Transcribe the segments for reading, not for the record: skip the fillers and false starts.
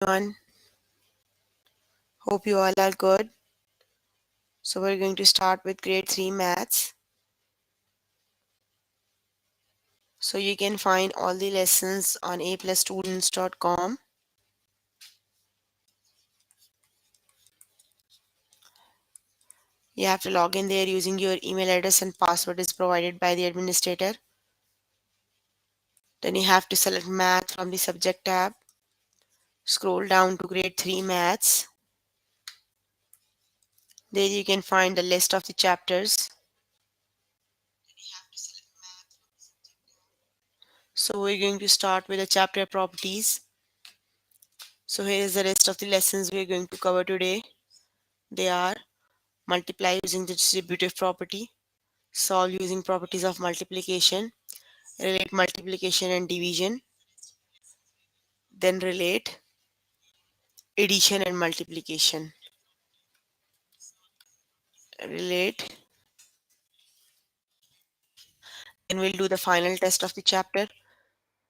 Everyone. Hope you all are good. So we're going to start with grade 3 maths. So you can find all the lessons on aplusstudents.com. You have to log in there using your email address and password is provided by the administrator. Then you have to select math from the subject tab. Scroll down to grade 3 maths. There you can find the list of the chapters. So we're going to start with the chapter properties. So here is the rest of the lessons we're going to cover today. They are multiply using the distributive property, solve using properties of multiplication, relate multiplication and division, then relate addition and multiplication, relate, then we'll do the final test of the chapter.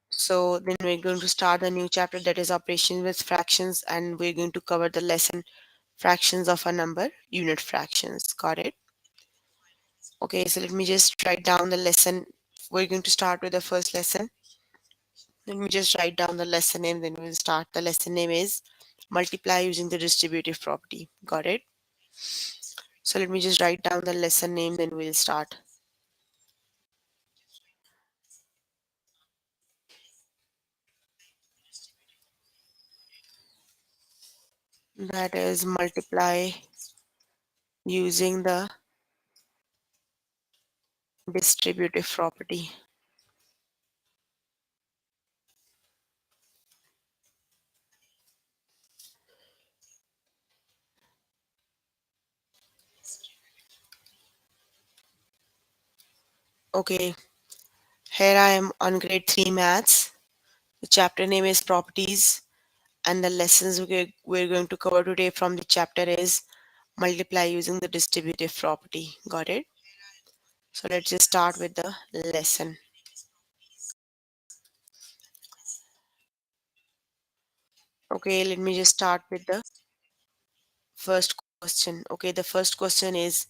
So then we're going to start a new chapter, that is operation with fractions, and we're going to cover the lesson fractions of a number, unit fractions. Got it? Okay, so let me just write down the lesson. We're going to start with the first lesson. Let me just write down the lesson name, then we'll start. The lesson name is multiply using the distributive property. Got it? So let me just write down the lesson name, then we'll start. That is multiply using the distributive property. Okay, here I am on grade 3 maths. The chapter name is properties, and the lessons we're going to cover today from the chapter is multiply using the distributive property. Got it? So let's just start with the lesson. Okay, let me just start with the first question. Okay, the first question is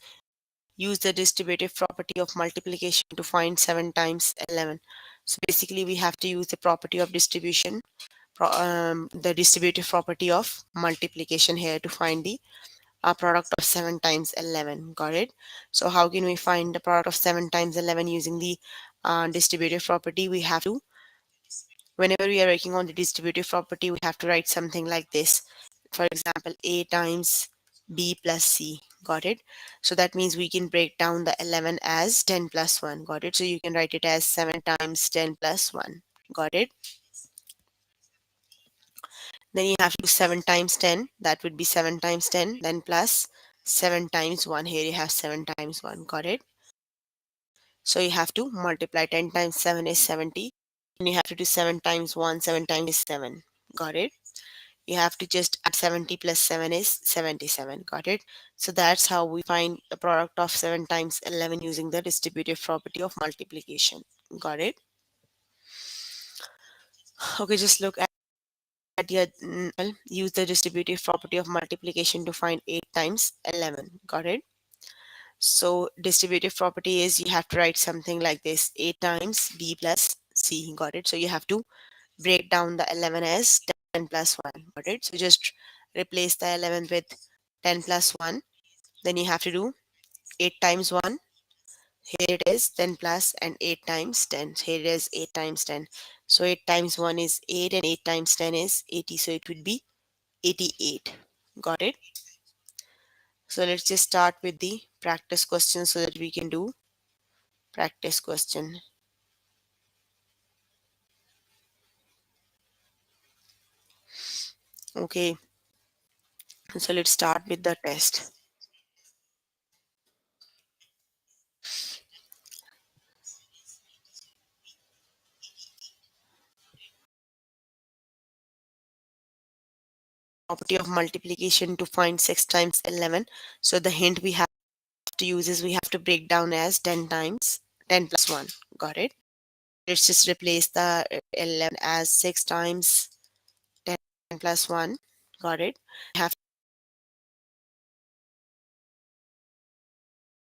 use the distributive property of multiplication to find 7 times 11. So basically we have to use the property of distribution, the distributive property of multiplication here to find the product of 7 times 11. Got it? So how can we find the product of 7 times 11 using the distributive property? We have to, whenever we are working on the distributive property, we have to write something like this. For example, A times B plus C. Got it? So that means we can break down the 11 as 10 plus 1. Got it? So you can write it as 7 times 10 plus 1. Got it? Then you have to do 7 times 10. That would be 7 times 10. Then plus 7 times 1. Here you have 7 times 1. Got it? So you have to multiply 10 times 7 is 70. And you have to do 7 times 1. 7 times is 7. Got it? You have to just add 70 plus 7 is 77. Got it? So that's how we find the product of 7 times 11 using the distributive property of multiplication. Got it? Okay, just look at your use the distributive property of multiplication to find 8 times 11. Got it? So distributive property is you have to write something like this: 8 times b plus c. Got it? So you have to break down the 11 as 10 plus 1. Got it? So just replace the 11 with 10 plus 1. Then you have to do 8 times 1. Here it is 10 plus and 8 times 10. Here it is 8 times 10. So 8 times 1 is 8 and 8 times 10 is 80. So it would be 88. Got it? So let's just start with the practice question so that we can do practice question. Okay, so let's start with the test. Property of multiplication to find 6 times 11. So the hint we have to use is we have to break down as 10 times 10 plus 1. Got it? Let's just replace the 11 as 6 times 10 plus 1. Got it? You have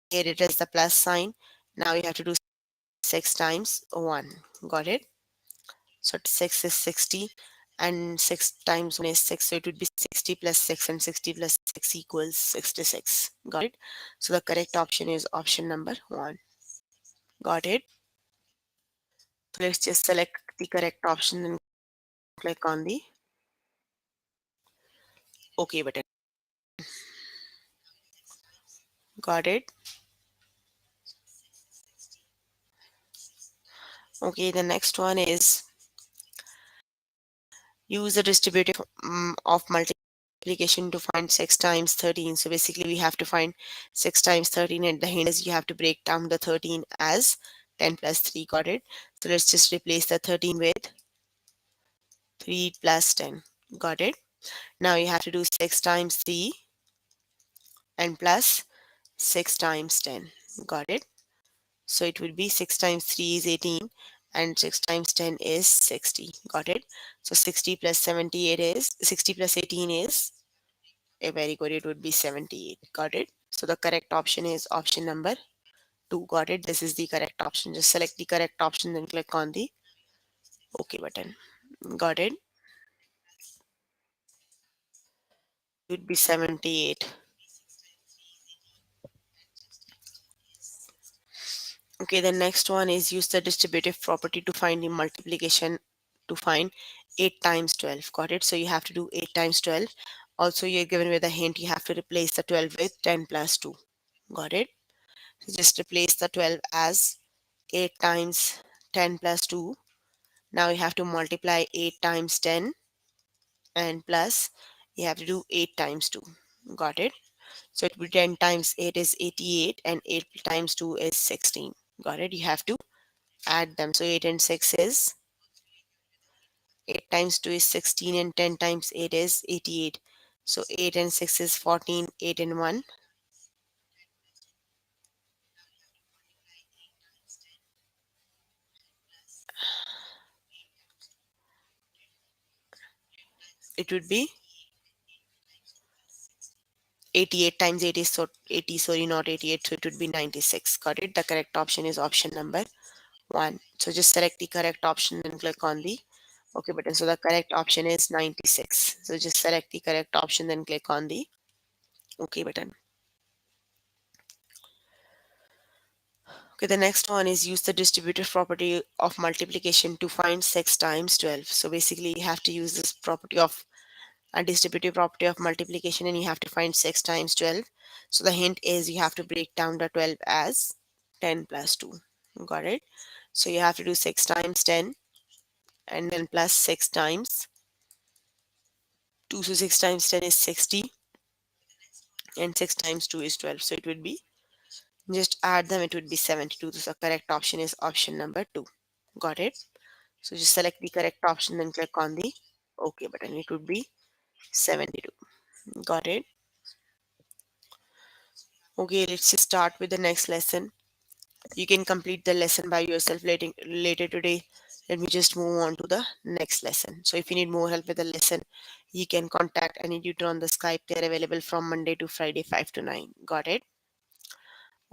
here it is the plus sign. Now you have to do 6 times 1. Got it? So 6 is 60 and 6 times 1 is 6. So it would be 60 plus 6 and 60 plus 6 equals 66. Got it? So the correct option is option number 1. Got it? So let's just select the correct option and click on the OK button. Got it? Okay, the next one is use the distributive of multiplication to find 6 times 13. So basically we have to find 6 times 13 and the hint is you have to break down the 13 as 10 plus 3. Got it? So let's just replace the 13 with 3 plus 10. Got it? Now you have to do 6 times 3 and plus 6 times 10. Got it? So it would be 6 times 3 is 18 and 6 times 10 is 60. Got it? So 60 plus 78 is 60 plus 18 is a very good. It would be 78. Got it? So the correct option is option number 2. Got it? This is the correct option. Just select the correct option, then click on the OK button. Got it? It would be 78. Okay, the next one is use the distributive property to find the multiplication to find 8 times 12. Got it? So you have to do 8 times 12. Also, you're given with a hint, you have to replace the 12 with 10 plus 2. Got it? So just replace the 12 as 8 times 10 plus 2. Now you have to multiply 8 times 10 and plus you have to do 8 times 2. Got it? So it will be 10 times 8 is 88 and 8 times 2 is 16. Got it? You have to add them. So 8 and 6 is 8 times 2 is 16 and 10 times 8 is 88. So 8 and 6 is 14, 8 and 1. It would be 88 times 8 is so 80, sorry, not 88. So it would be 96. Got it? The correct option is option number 1. So just select the correct option and click on the OK button. So the correct option is 96. So just select the correct option, then click on the OK button. Okay, the next one is use the distributive property of multiplication to find 6 times 12. So basically you have to use this property of a distributive property of multiplication and you have to find 6 times 12. So the hint is you have to break down the 12 as 10 plus 2. Got it? So you have to do 6 times 10 and then plus 6 times 2. So 6 times 10 is 60 and 6 times 2 is 12. So it would be, just add them, it would be 72. So the correct option is option number 2. Got it? So just select the correct option, then click on the OK button. It would be 72. Got it? Okay, let's just start with the next lesson. You can complete the lesson by yourself later today. Let me just move on to the next lesson. So if you need more help with the lesson, you can contact any tutor on the Skype. They're available from Monday to Friday, 5 to 9. Got it?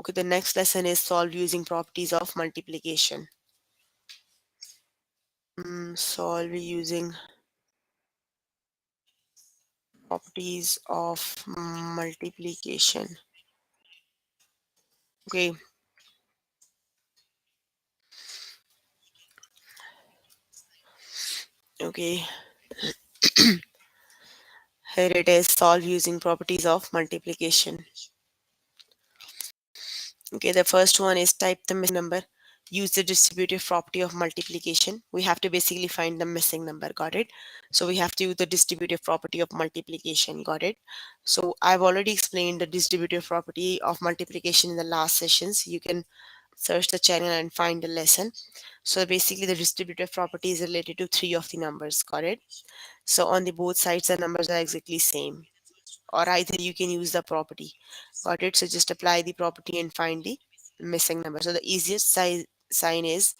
Okay, the next lesson is solve using properties of multiplication. Solve using properties of multiplication. Okay, okay. Here it is, solve using properties of multiplication. Okay, the first one is type the missing number. Use the distributive property of multiplication. We have to basically find the missing number. Got it? So we have to use the distributive property of multiplication. Got it? So I've already explained the distributive property of multiplication in the last sessions. You can search the channel and find the lesson. So basically the distributive property is related to three of the numbers. Got it? So on the both sides, the numbers are exactly same, or either you can use the property. Got it? So just apply the property and find the missing number. So the easiest sign is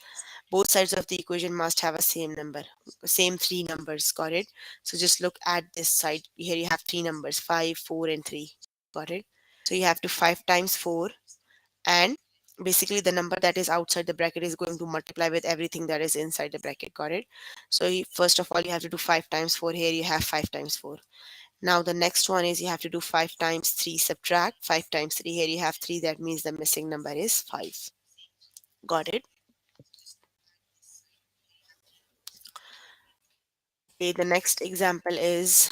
both sides of the equation must have a same number, same three numbers. Got it? So just look at this side. Here you have three numbers, 5, 4, and 3. Got it? So you have to 5 times 4, and basically the number that is outside the bracket is going to multiply with everything that is inside the bracket. Got it? So first of all, you have to do 5 times 4. Here you have 5 times 4. Now the next one is you have to do 5 times 3, subtract 5 times 3. Here you have 3. That means the missing number is 5. Got it? Okay, the next example is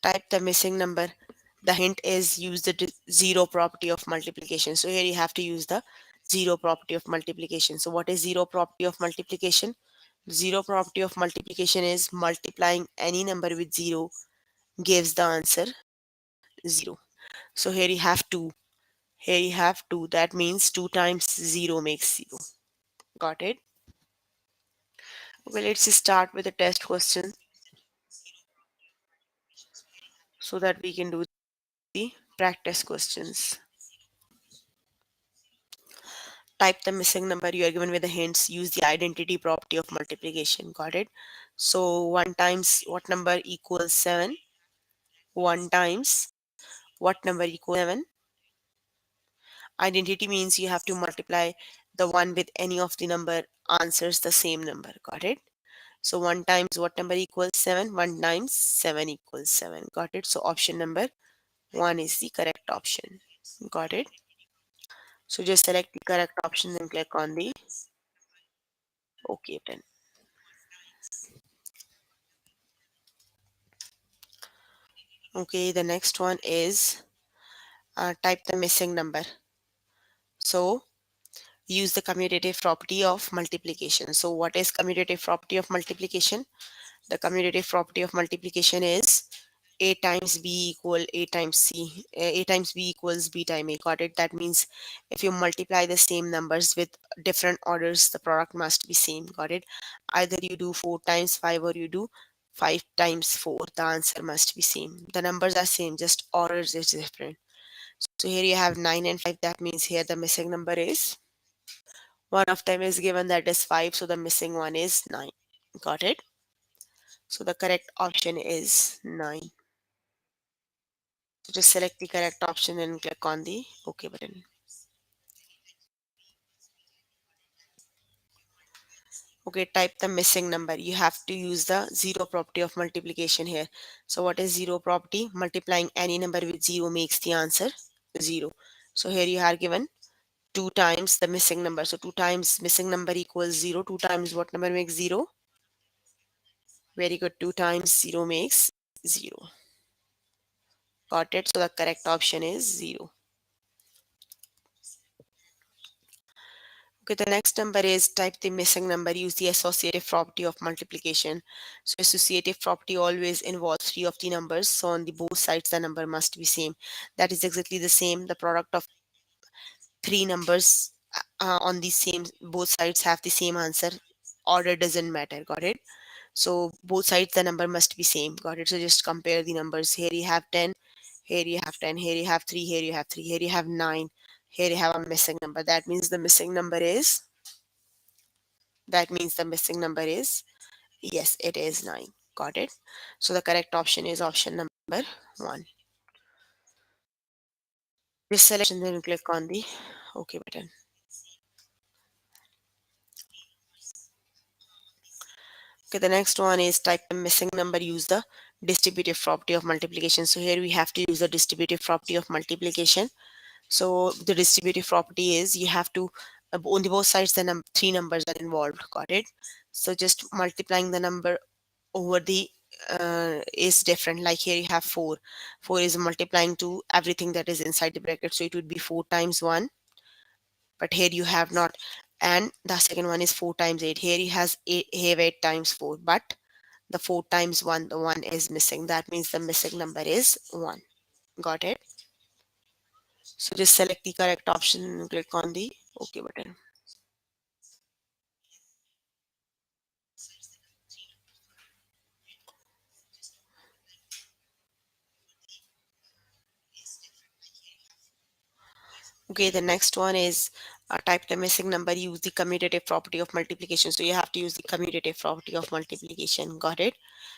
type the missing number. The hint is use the zero property of multiplication. So here you have to use the zero property of multiplication. So what is zero property of multiplication? Zero property of multiplication is multiplying any number with 0 gives the answer 0. So here you have 2. Here you have 2. That means 2 times 0 makes 0. Got it? Okay, let's start with the test question so that we can do the practice questions. Type the missing number you are given with the hints. Use the identity property of multiplication. Got it? So 1 times what number equals 7? 1 times what number equals 7? Identity means you have to multiply the one with any of the number answers the same number. Got it? So 1 times what number equals 7? 1 times 7 equals 7. Got it? So option number 1 is the correct option. Got it? So just select the correct option and click on the OK button. Okay, the next one is type the missing number. So use the commutative property of multiplication. So what is commutative property of multiplication? The commutative property of multiplication is a times b equal a times c. A times b equals b times a. Got it? That means if you multiply the same numbers with different orders, the product must be same. Got it? Either you do 4 times 5 or you do 5 times 4. The answer must be same. The numbers are same, just orders is different. So here you have 9 and 5. That means here the missing number is one of them is given, that is 5. So the missing one is 9. Got it? So the correct option is 9. So just select the correct option and click on the OK button. Okay, type the missing number. You have to use the zero property of multiplication here. So what is zero property? Multiplying any number with 0 makes the answer 0. So here you are given 2 times the missing number. So 2 times missing number equals 0. 2 times what number makes 0? Very good. 2 times 0 makes 0. Got it? So the correct option is 0. Okay, the next number is type the missing number. Use the associative property of multiplication. So associative property always involves three of the numbers. So on the both sides, the number must be same. That is exactly the same. The product of three numbers on the same both sides have the same answer. Order doesn't matter. Got it? So both sides, the number must be same. Got it? So just compare the numbers. Here you have 10. Here you have 10. Here you have 3. Here you have 3. Here you have 9. Here you have a missing number. That means the missing number is yes, it is 9. Got it? So the correct option is option number 1. Just select and then click on the OK button. Okay, the next one is type the missing number, use the distributive property of multiplication. So here we have to use the distributive property of multiplication. So the distributive property is you have to on the both sides the three numbers are involved. Got it? So just multiplying the number over the is different. Like here you have 4. 4 is multiplying to everything that is inside the bracket, so it would be 4 times 1, but here you have not. And the second one is 4 times 8. Here you has 8, have 8 times 4, but the 4 times 1, the 1 is missing. That means the missing number is 1. Got it? So just select the correct option and click on the OK button. Okay, the next one is Type the missing number, use the commutative property of multiplication. So you have to use the commutative property of multiplication. Got it?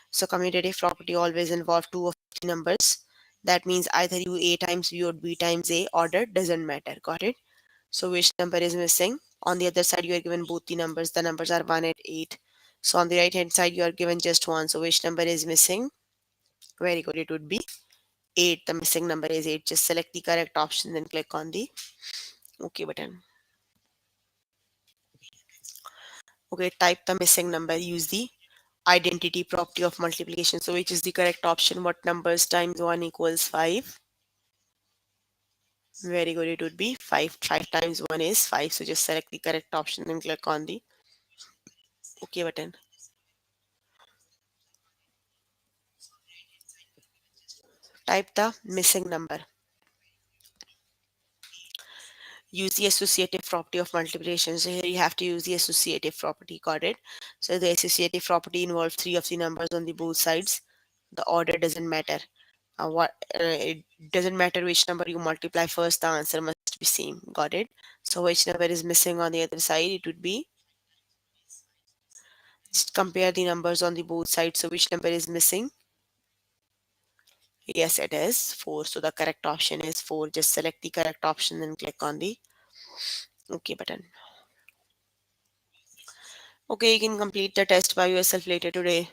So commutative property always involve two of the numbers. That means either you a times b or b times a, order doesn't matter. Got it? So which number is missing? On the other side, you are given both the numbers. The numbers are 1 and 8. So on the right hand side, you are given just one. So which number is missing? Very good. It would be 8. The missing number is 8. Just select the correct option, then click on the OK button. Okay, type the missing number. Use the identity property of multiplication. So which is the correct option? What numbers times 1 equals 5? Very good. It would be 5. 5 times 1 is 5. So just select the correct option and click on the OK button. Type the missing number. Use the associative property of multiplication. So here you have to use the associative property. Got it? So the associative property involves three of the numbers on the both sides. The order doesn't matter. It doesn't matter which number you multiply first, the answer must be same. Got it? So which number is missing on the other side? It would be, just compare the numbers on the both sides. So which number is missing? Yes, it is 4. So the correct option is 4. Just select the correct option and click on the OK button. Okay, you can complete the test by yourself later today.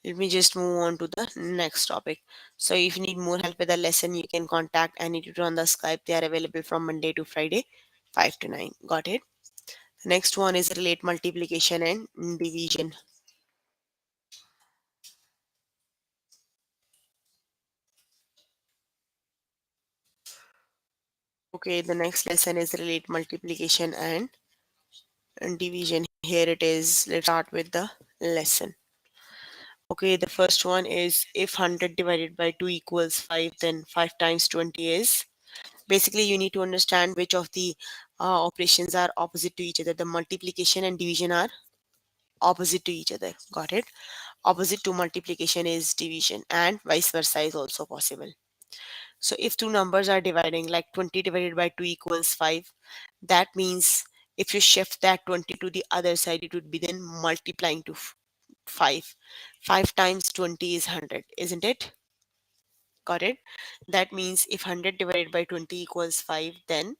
Let me just move on to the next topic. So if you need more help with the lesson, you can contact any tutor on the Skype. They are available from Monday to Friday, 5 to 9. Got it? The next one is relate multiplication and division. Okay, the next lesson is relate multiplication and division. Here it is. Let's start with the lesson. Okay, the first one is if 100 divided by 2 equals 5, then 5 times 20 is. Basically, you need to understand which of the operations are opposite to each other. The multiplication and division are opposite to each other. Got it? Opposite to multiplication is division, and vice versa is also possible. So if two numbers are dividing, like 20 divided by 2 equals 5, that means if you shift that 20 to the other side, it would be then multiplying to 5. 5 times 20 is 100, isn't it? Got it? That means if 100 divided by 20 equals 5, then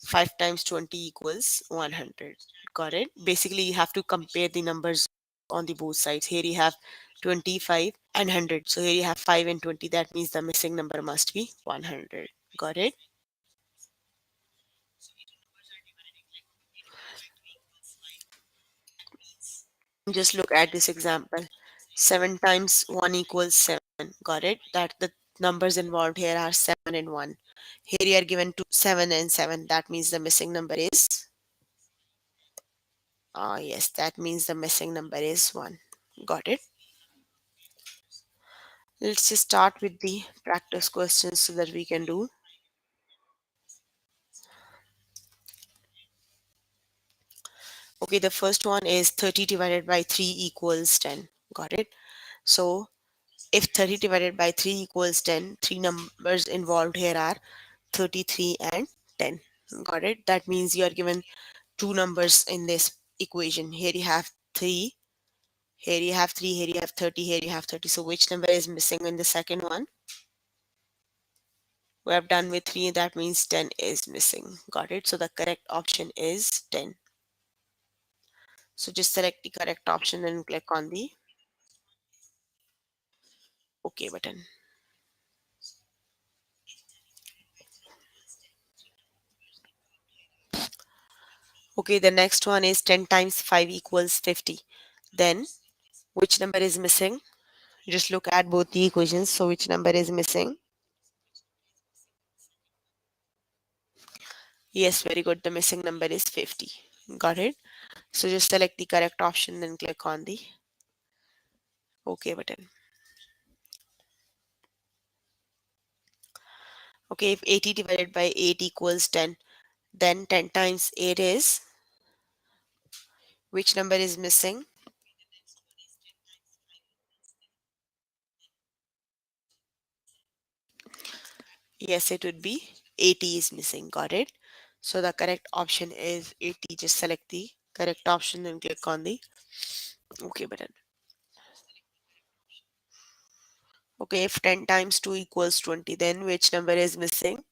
5 times 20 equals 100. Got it? Basically, you have to compare the numbers on the both sides. Here you have 25 and 100. So here you have 5 and 20. That means the missing number must be 100. Got it? Just look at this example. 7 times 1 equals 7. Got it? That the numbers involved here are 7 and 1. Here you are given 7 and 7. That means the missing number is, yes, that means the missing number is 1. Got it? Let's just start with the practice questions so that we can do. Okay, the first one is 30 divided by 3 equals 10. Got it? So if 30 divided by 3 equals 10, three numbers involved here are 33 and 10. Got it? That means you are given two numbers in this equation. Here you have 3, here you have 3, here you have 30, here you have 30. So which number is missing in the second one? We have done with 3, that means 10 is missing. Got it? So the correct option is 10. So just select the correct option and click on the OK button. Okay, the next one is 10 times 5 equals 50. Then which number is missing? Just look at both the equations. So which number is missing? Yes, very good. The missing number is 50. Got it? So just select the correct option and click on the OK button. Okay, if 80 divided by 8 equals 10, then 10 times 8 is, which number is missing? Yes, it would be 80 is missing. Got it? So the correct option is 80. Just select the correct option and click on the OK button. Okay, if 10 times 2 equals 20, then which number is missing?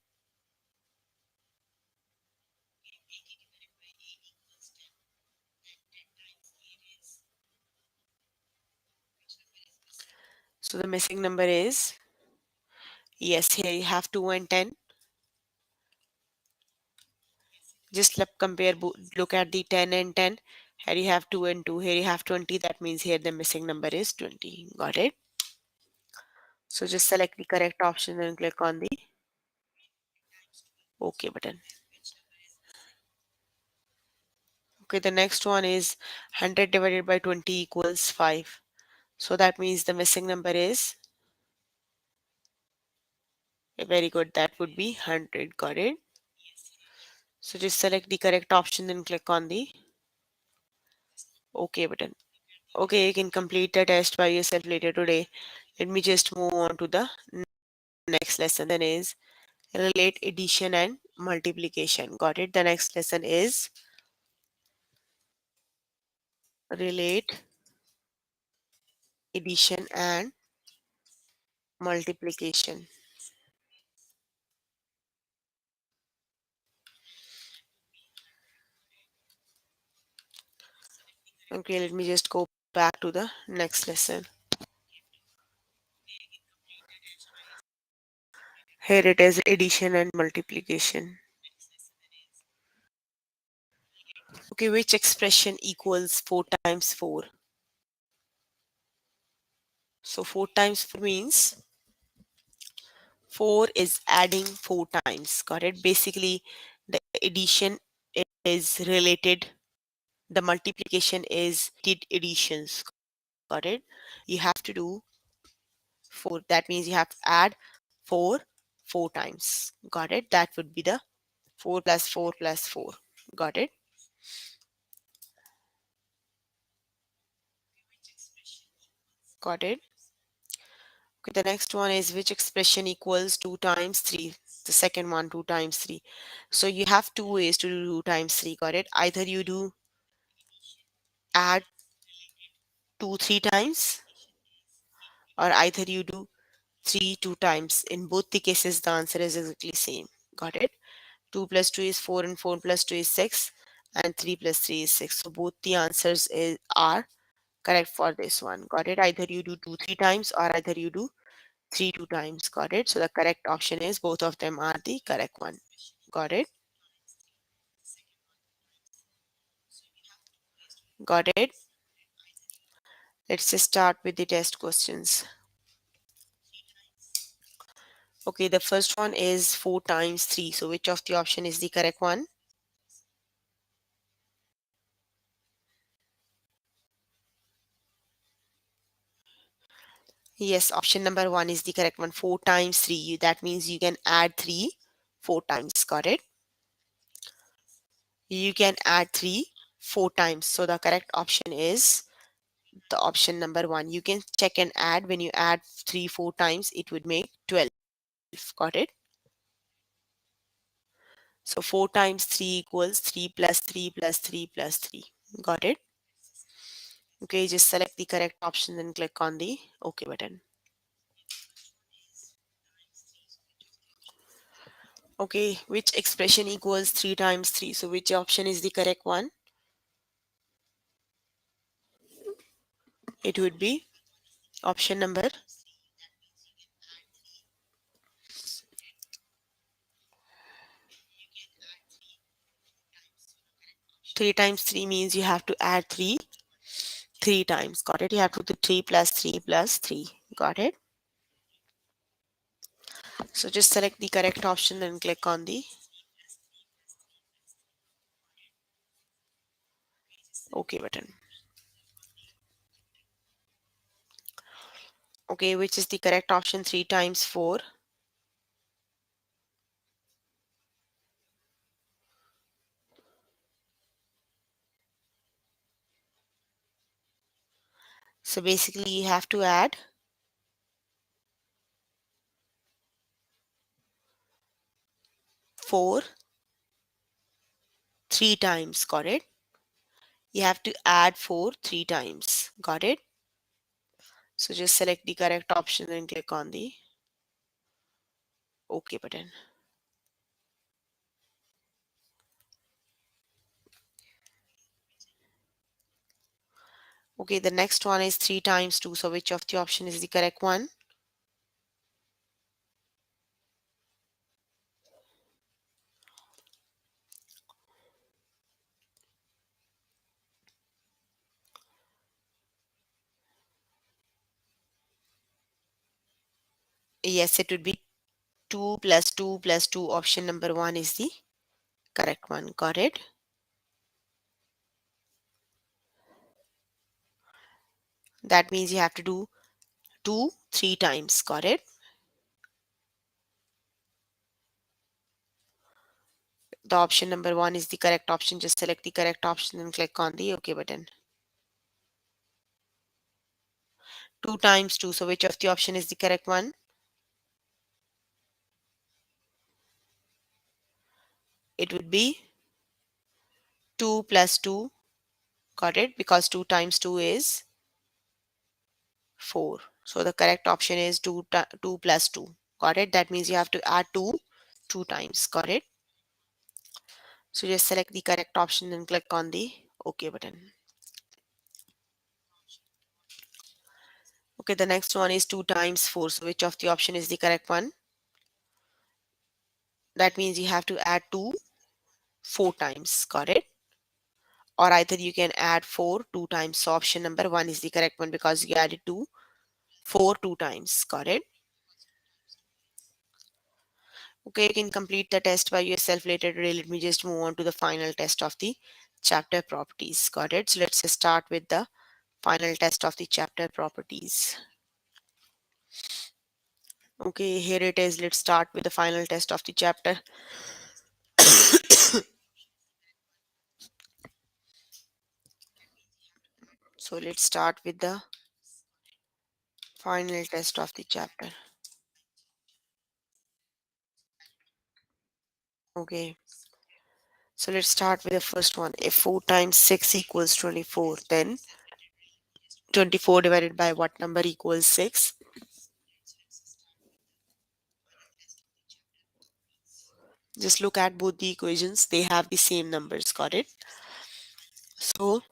So the missing number is, yes, here you have 2 and 10. Just compare, look at the 10 and 10. Here you have 2 and 2. Here you have 20. That means here the missing number is 20. Got it? So just select the correct option and click on the OK button. Okay, the next one is 100 divided by 20 equals 5. So that means the missing number is, very good, that would be 100. Got it? So just select the correct option and click on the OK button. Okay, you can complete the test by yourself later today. Let me just move on to the next lesson. Then is relate addition and multiplication. Got it? The next lesson is relate addition and multiplication. Okay, let me just go back to the next lesson. Here it is addition and multiplication. Okay, which expression equals 4 times 4? So 4 times 4 means 4 is adding 4 times. Got it? Basically, the addition is related, the multiplication is did additions. Got it? You have to do 4. That means you have to add 4 4 times. Got it? That would be the 4 plus 4 plus 4. Got it? Got it? Okay, the next one is which expression equals 2 times 3? The second one, 2 times 3. So you have two ways to do 2 times 3. Got it? Either you do add 2 3 times, or either you do 3 2 times. In both the cases, the answer is exactly same. Got it? 2 plus 2 is 4 and 4 plus 2 is 6 and 3 plus 3 is 6. So both the answers are correct for this one. Got it? Either you do 2 3 times or either you do 3 2 times. Got it? So the correct option is both of them are the correct one. Got it? Got it? Let's just start with the test questions. Okay, the first one is 4 times 3. So which of the option is the correct one? Yes, option number 1 is the correct one. 4 times 3. That means you can add 3 4 times. Got it? You can add 3 4 times. So the correct option is the option number 1. You can check and add. When you add 3 4 times, it would make 12. Got it? So 4 times 3 equals 3 plus 3 plus 3 plus 3. Got it? Okay, just select the correct option and click on the OK button. Okay, which expression equals 3 times 3? So which option is the correct one? It would be option number 3 times 3 means you have to add 3 times. Got it? You have to do 3 plus 3 plus 3. Got it? So just select the correct option and click on the OK button. Okay, which is the correct option? 3 times 4. So basically you have to add 4 3 times. Got it? You have to add 4 3 times. Got it? So just select the correct option and click on the OK button. Okay, the next one is 3 times 2. So which of the option is the correct one? Yes, it would be 2 plus 2 plus 2. Option number 1 is the correct one. Got it? That means you have to do 2 3 times. Got it? The option number 1 is the correct option. Just select the correct option and click on the OK button. 2 times 2. So which of the option is the correct one? It would be 2 plus 2. Got it? Because 2 times 2 is 4. So the correct option is 2 plus 2. Got it? That means you have to add 2 times. Got it? So just select the correct option and click on the OK button. Okay, the next one is 2 times 4. So which of the option is the correct one? That means you have to add 2 4 times. Got it? Or either you can add 4 2 times. So option number 1 is the correct one because you added 4 2 times. Got it? Okay, you can complete the test by yourself later today. Let me just move on to the final test of the chapter properties. Got it? So let's just start with the final test of the chapter properties. Okay, here it is. Let's start with the final test of the chapter. So let's start with the final test of the chapter. Okay, so let's start with the first one. If 4 times 6 equals 24, then 24 divided by what number equals 6? Just look at both the equations. They have the same numbers. Got it? So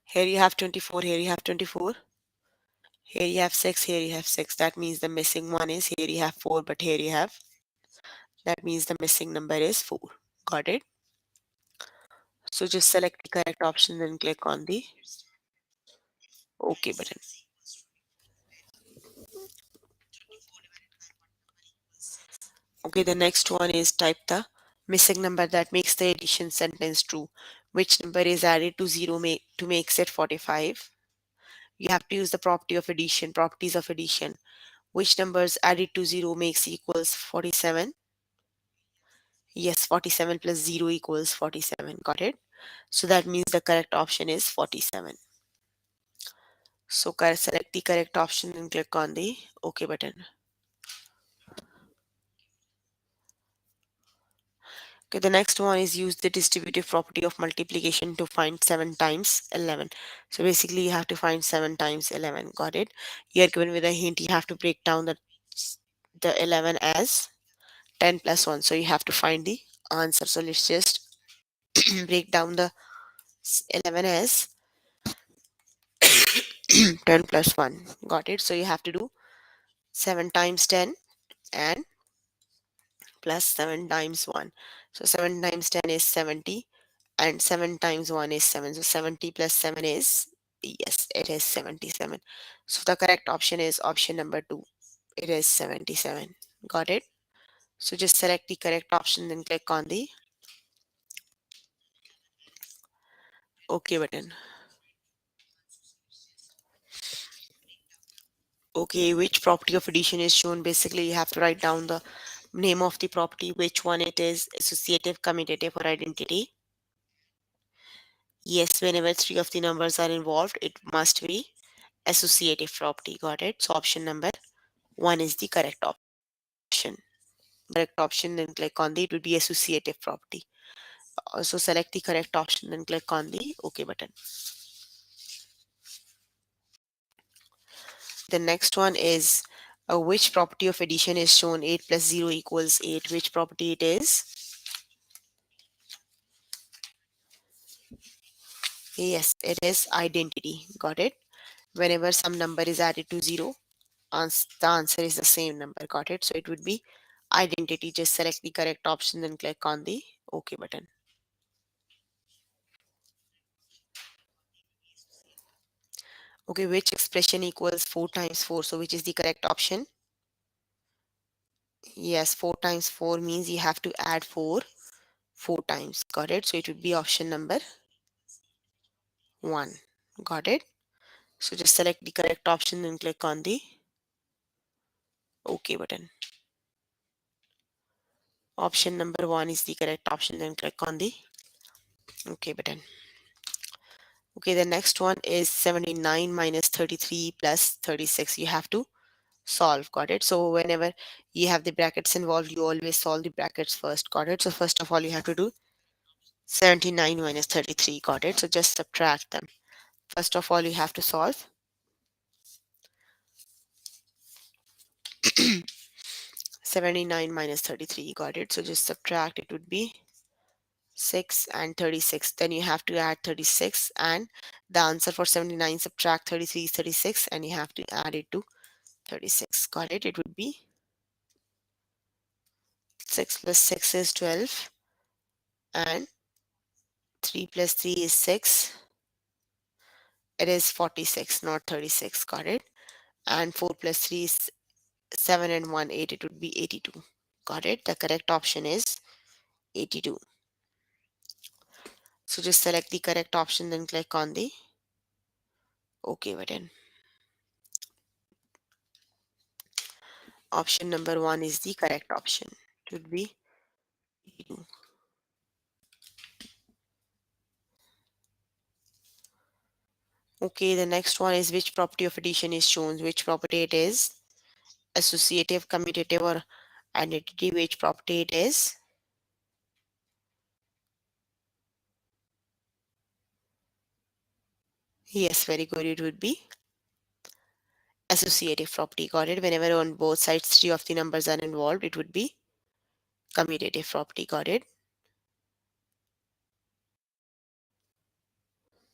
here you have 24, here you have 24. Here you have 6, here you have 6. That means the missing one is here you have 4, but here you have. That means the missing number is 4. Got it? So just select the correct option and click on the OK button. Okay, the next one is type the missing number that makes the addition sentence true. Which number is added to 0 to makes it 45? You have to use the property of addition, properties of addition. Which numbers added to 0 makes equals 47? Yes, 47 plus 0 equals 47. Got it? So that means the correct option is 47. So select the correct option and click on the OK button. Okay, the next one is use the distributive property of multiplication to find 7 times 11. So basically you have to find 7 times 11. Got it? You're given with a hint. You have to break down the 11 as 10 plus 1. So you have to find the answer. So let's just break down the 11 as 10 plus 1. Got it? So you have to do 7 times 10 and plus 7 times 1. So 7 times 10 is 70 and 7 times 1 is 7. So 70 plus 7 is, yes, it is 77. So the correct option is option number 2. It is 77. Got it? So just select the correct option and click on the OK button. Okay, which property of addition is shown? Basically, you have to write down the name of the property, which one it is, associative, commutative, or identity. Yes, whenever three of the numbers are involved, it must be associative property. Got it? So option number 1 is the correct option. correct option, then click on the, it would be associative property. So select the correct option, then click on the OK button. The next one is which property of addition is shown 8 plus 0 equals 8? Which property it is? Yes, it is identity. Got it? Whenever some number is added to 0, the answer is the same number. Got it? So it would be identity. Just select the correct option, then click on the OK button. Okay, which expression equals 4 times 4? So which is the correct option? Yes, 4 times 4 means you have to add 4 times. Got it? So it would be option number 1. Got it? So just select the correct option and click on the OK button. Option number 1 is the correct option, then click on the OK button. Okay, the next one is 79 minus 33 plus 36. You have to solve. Got it? So whenever you have the brackets involved, you always solve the brackets first. Got it? So first of all, you have to do 79 minus 33. Got it? So just subtract them. First of all, you have to solve 79 minus 33. Got it? So just subtract. It would be 6 and 36. Then you have to add 36, and the answer for 79 subtract 33 is 36, and you have to add it to 36. Got it? It would be 6 plus 6 is 12, and 3 plus 3 is 6. It is 46, not 36. Got it? And 4 plus 3 is 7, and 1 8. It would be 82. Got it? The correct option is 82. So just select the correct option, then click on the OK button. Option number 1 is the correct option. It would be 82. Okay, the next one is which property of addition is shown, which property it is, associative, commutative, or identity, which property it is. Yes, very good. It would be associative property. Got it? Whenever on both sides 3 of the numbers are involved, it would be commutative property. Got it?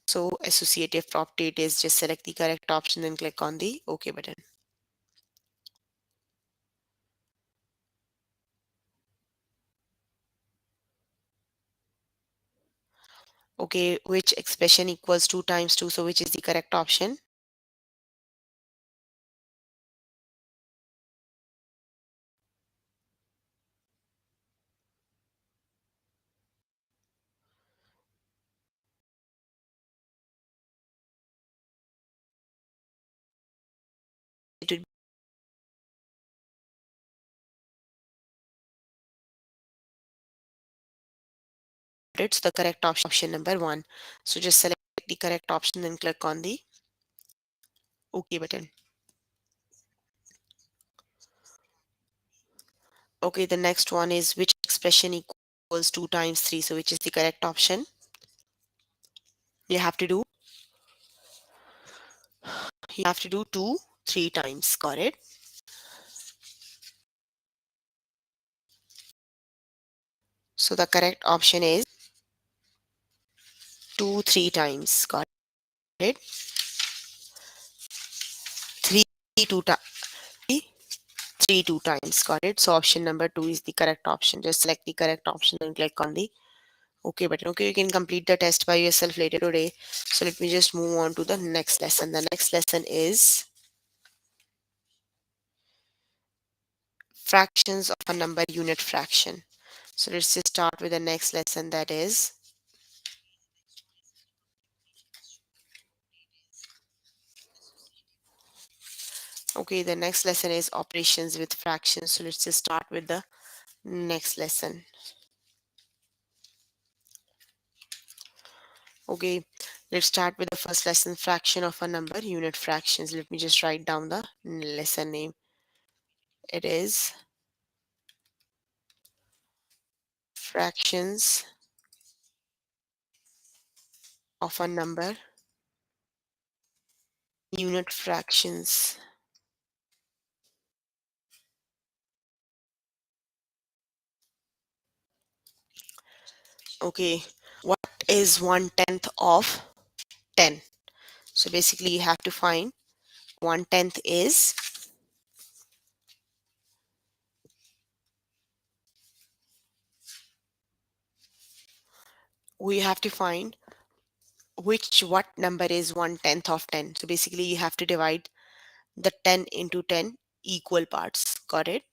So associative property it is, just select the correct option and click on the OK button. Okay, which expression equals 2 times 2? So which is the correct option? It would be, it's the correct option number 1. So just select the correct option and click on the OK button. Okay, the next one is which expression equals 2 times 3? So which is the correct option? You have to do 2 3 times. Got it? So the correct option is 2 3 times. Got it? 3 2 times. 3 2 times. Got it? So option number 2 is the correct option. Just select the correct option and click on the OK button. Okay, you can complete the test by yourself later today. So let me just move on to the next lesson. The next lesson is fractions of a number, unit fraction. So let's just start with the next lesson, that is okay, the next lesson is operations with fractions. So let's just start with the next lesson. Okay, let's start with the first lesson, fraction of a number, unit fractions. Let me just write down the lesson name. It is fractions of a number, unit fractions. Okay, what is 1/10 of 10? So basically you have to find 1/10 is, we have to find what number is 1/10 of 10. So basically you have to divide the 10 into 10 equal parts. Got it?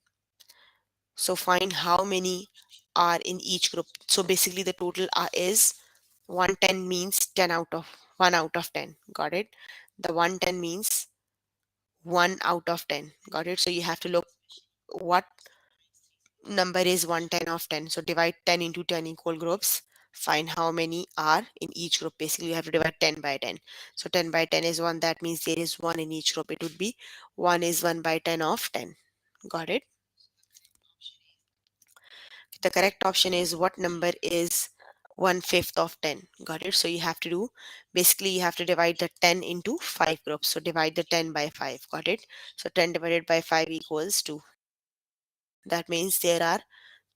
So find how many are in each group. So basically the total is 110 means 10 out of 1 out of 10. Got it? The 110 means 1 out of 10. Got it? So you have to look what number is 110 of 10. So divide 10 into 10 equal groups. Find how many are in each group. Basically, you have to divide 10 by 10. So 10 by 10 is 1. That means there is 1 in each group. It would be 1 is 1 by 10 of 10. Got it? The correct option is what number is 1/5 of 10. Got it? So you have to do, basically you have to divide the 10 into 5 groups. So divide the 10 by 5. Got it? So 10 divided by 5 equals 2. That means there are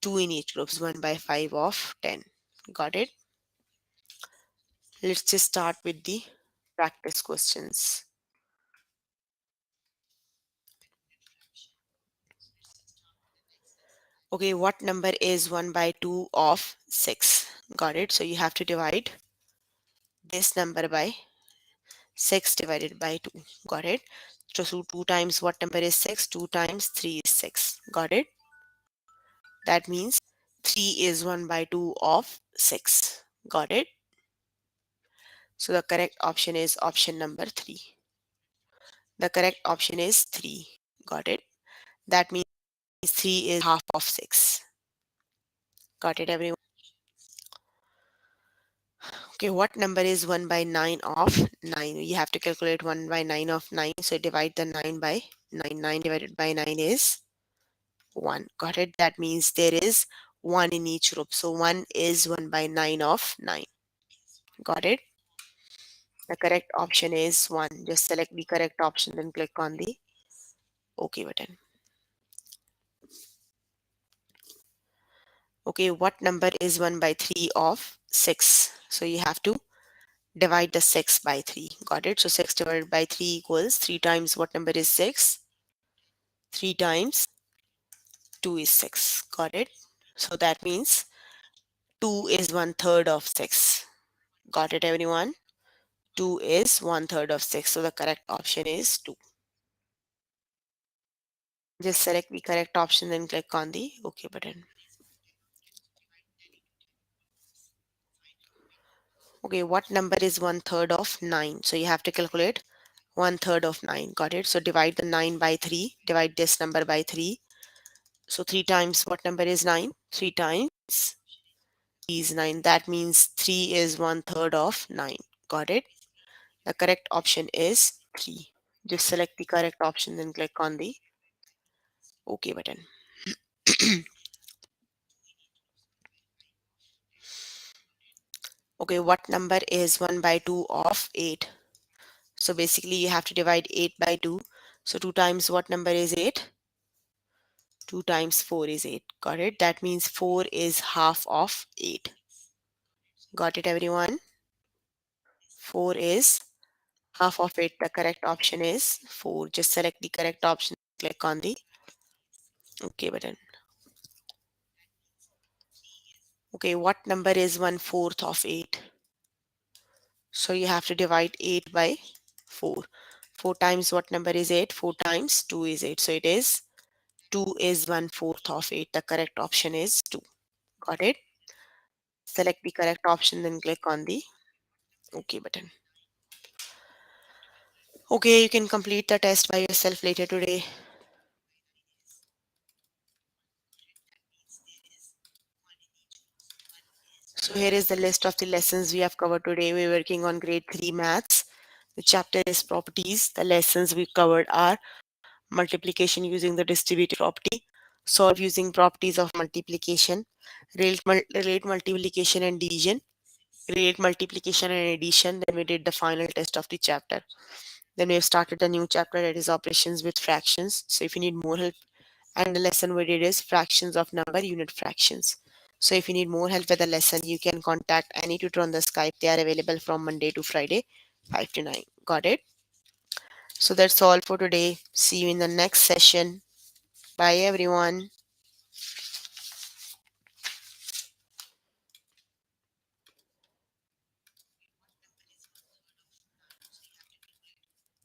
2 in each group. 1 by 5 of 10. Got it? Let's just start with the practice questions. Okay, what number is 1 by 2 of 6? Got it? So you have to divide this number by 6 divided by 2. Got it? So 2 times what number is 6? 2 times 3 is 6. Got it? That means 3 is 1 by 2 of 6. Got it? So the correct option is option number 3. The correct option is 3. Got it? That means 3 is half of 6. Got it, everyone? Okay, what number is 1 by 9 of 9? You have to calculate 1 by 9 of 9. So divide the 9 by 9. 9 divided by 9 is 1. Got it? That means there is 1 in each group. So 1 is 1 by 9 of 9. Got it? The correct option is 1. Just select the correct option, then click on the OK button. Okay, what number is 1 by 3 of 6? So you have to divide the 6 by 3. Got it? So 6 divided by 3 equals 3 times what number is 6? 3 times 2 is 6. Got it? So that means 2 is 1/3 of 6. Got it, everyone? 2 is 1/3 of 6. So the correct option is 2. Just select the correct option and click on the OK button. Okay, what number is 1/3 of 9? So you have to calculate 1/3 of 9. Got it? So divide the 9 by 3. Divide this number by 3. So 3 times what number is 9? 3 times 3 is 9. That means 3 is 1/3 of 9. Got it? The correct option is 3. Just select the correct option and click on the OK button. Okay, what number is 1 by 2 of 8? So basically you have to divide 8 by 2. So 2 times what number is 8? 2 times 4 is 8. Got it? That means 4 is half of 8. Got it, everyone? 4 is half of it. The correct option is 4. Just select the correct option. Click on the OK button. Okay, what number is 1/4 of 8? So you have to divide 8 by 4. 4 times what number is 8? 4 times 2 is 8. So it is 2 is 1/4 of 8. The correct option is 2. Got it? Select the correct option, then click on the OK button. Okay, you can complete the test by yourself later today. So here is the list of the lessons we have covered today. We're working on grade 3 maths. The chapter is properties. The lessons we covered are multiplication using the distributive property, solve using properties of multiplication, relate multiplication and division, relate multiplication and addition. Then we did the final test of the chapter. Then we have started a new chapter that is operations with fractions. So if you need more help, and the lesson we did is fractions of number, unit fractions. So if you need more help with the lesson, you can contact any tutor on the Skype. They are available from Monday to Friday, 5 to 9. Got it? So that's all for today. See you in the next session. Bye everyone.